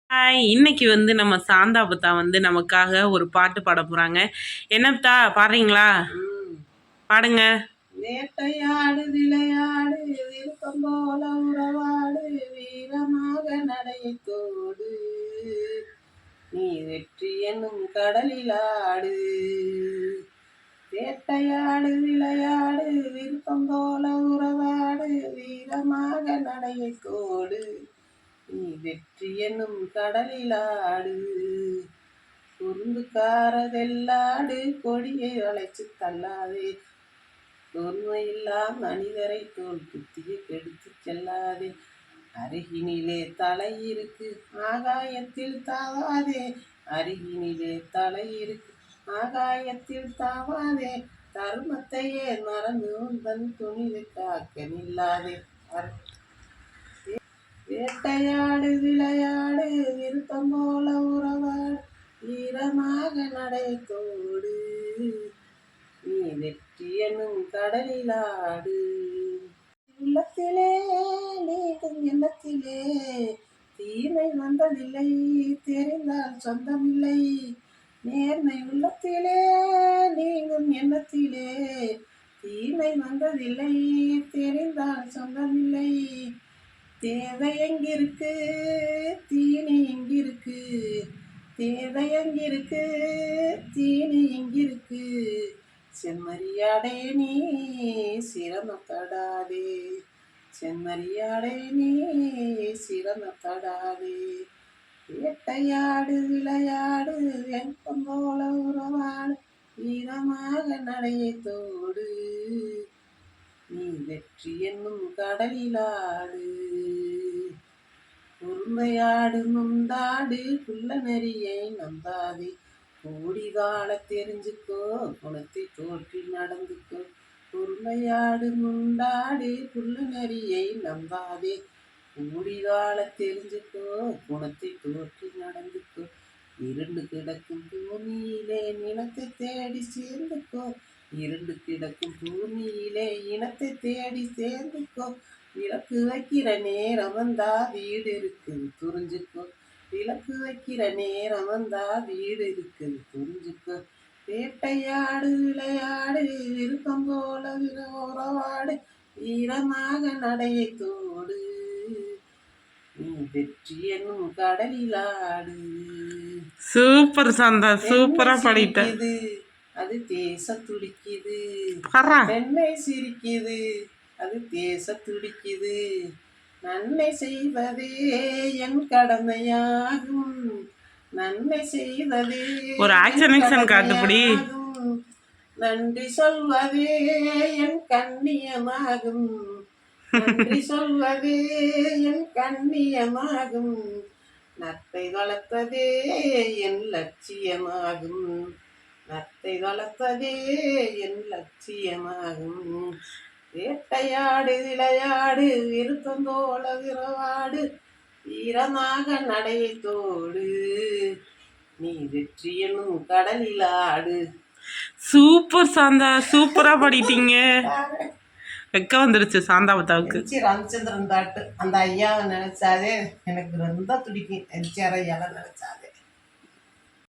Hi, இன்னைக்கு நம்ம சாந்தாபத்தா நமக்காக ஒரு பாட்டு பாட போறாங்க. என்னத்தா பாடுறீங்களா? பாடுங்க. வேட்டையாடு விளையாடு விருப்பம் போல உறவாடு வீரமாக நடையை தோடு நீ வெற்றி என்னும் கடலிலாடு. வேட்டையாடு விளையாடு விருப்பம் போல உறவாடு வீரமாக நடையை தோடு நீ வெற்றி என்னும் கடலிலாடு. குறும்புக்காரதெல்லாடு கொடியை வளைச்சு தள்ளாதே, தொன்மையில்லா மனிதரை தோல் குத்திய கெடுத்து செல்லாதே. அருகினிலே தலை இருக்கு ஆகாயத்தில் தாவாதே, அருகினிலே தலை இருக்கு ஆகாயத்தில் தாவாதே. தர்மத்தையே மறந்து தன் துணிவை காக்க நில்லாதே. வேட்டையாடு விளையாடு விருப்பம் போல உறவாடு வீரமாக நடை தோடு நீ வெற்றி என்னும் கடலிலாடு. உள்ளத்திலே நீக்கும் எண்ணத்திலே தீமை வந்ததில்லை, தெரிந்தால் சொந்தமில்லை. நேர்மை உள்ளத்திலே நீங்கும் எண்ணத்திலே தீமை வந்ததில்லை, தெரிந்தால் சொந்தமில்லை. தேவை எங்கிருக்கு தீனி எங்கிருக்கு, தேவை எங்கிருக்கு தீனி எங்கிருக்கு. செம்மறியாடே நீ சிரமப்படாதே, செம்மறியாடே நீ சிரமப்படாதே. வேட்டையாடு விளையாடு வெப்பம் போல உறவாடு வீரமாக நடையை தோடு நீ வெற்றி என்னும் கடலிலாடு. பொறுமையாடு முந்தாடு புள்ள நெறியை நம்பாதே, கூடிகால தெரிஞ்சுக்கோ குணத்தை தோற்றி நடந்துக்கோ. பொறுமையாடு முந்தாடு புள்ள நெறியை நம்பாதே, கூடிகால தெரிஞ்சுக்கோ குணத்தை தோற்றி நடந்துக்கோ. இருண்டு கிடக்கும் பூமியிலே நிலத்தை தேடி சேர்ந்துக்கோ, இருண்டு கிடக்கும் பூமியிலே இனத்தை தேடி சேர்ந்துக்கோ. விளக்கு வைக்கிற நேரம் வந்தா வீடு இருக்குது புரிஞ்சுக்கோ, விளக்கு வைக்கிற நேரம் வந்தா வீடு இருக்குது புரிஞ்சுக்கோ. வேட்டையாடு விளையாடு விருப்பம் போல உறவாடு வீரமாக நடையை தோடு நீ வெற்றி என்னும் கடலிலாடு. சூப்பர் சாந்தா, சூப்பரா பாடிட்ட. அது தேச துடிக்குது, பெண்ணை சிரிக்குது அது தேச துடிக்குது. நன்மை செய்வதே என் கடமையாகும், நன்மை செய்வதே ஒரு ஆக்ஷன் காட்டுபடி. நன்றி சொல்வதே என் கண்ணியமாகும், நன்றி சொல்வதே என் கண்ணியமாகும். நத்தை வளர்த்ததே என் லட்சியமாகும், நத்தை வளர்த்ததே என் லட்சியமாகும். வேட்டையாடு விளையாடு விருப்பம் போல விரவாடு வீரமாக நடையை தோடு நீ வெற்றி என்னும் கடலிலாடு. சூப்பர் சாந்தா, சூப்பரா பாடிட்டீங்க. வெக்க வந்துருச்சு சாந்தாபத்தாவுக்கு. ராமச்சந்திரன் பாட்டு அந்த ஐயாவை நினைச்சாதே எனக்கு ரொம்ப துடிக்கும். எம்ஜிஆர் ஐயாவை நினைச்சாதே.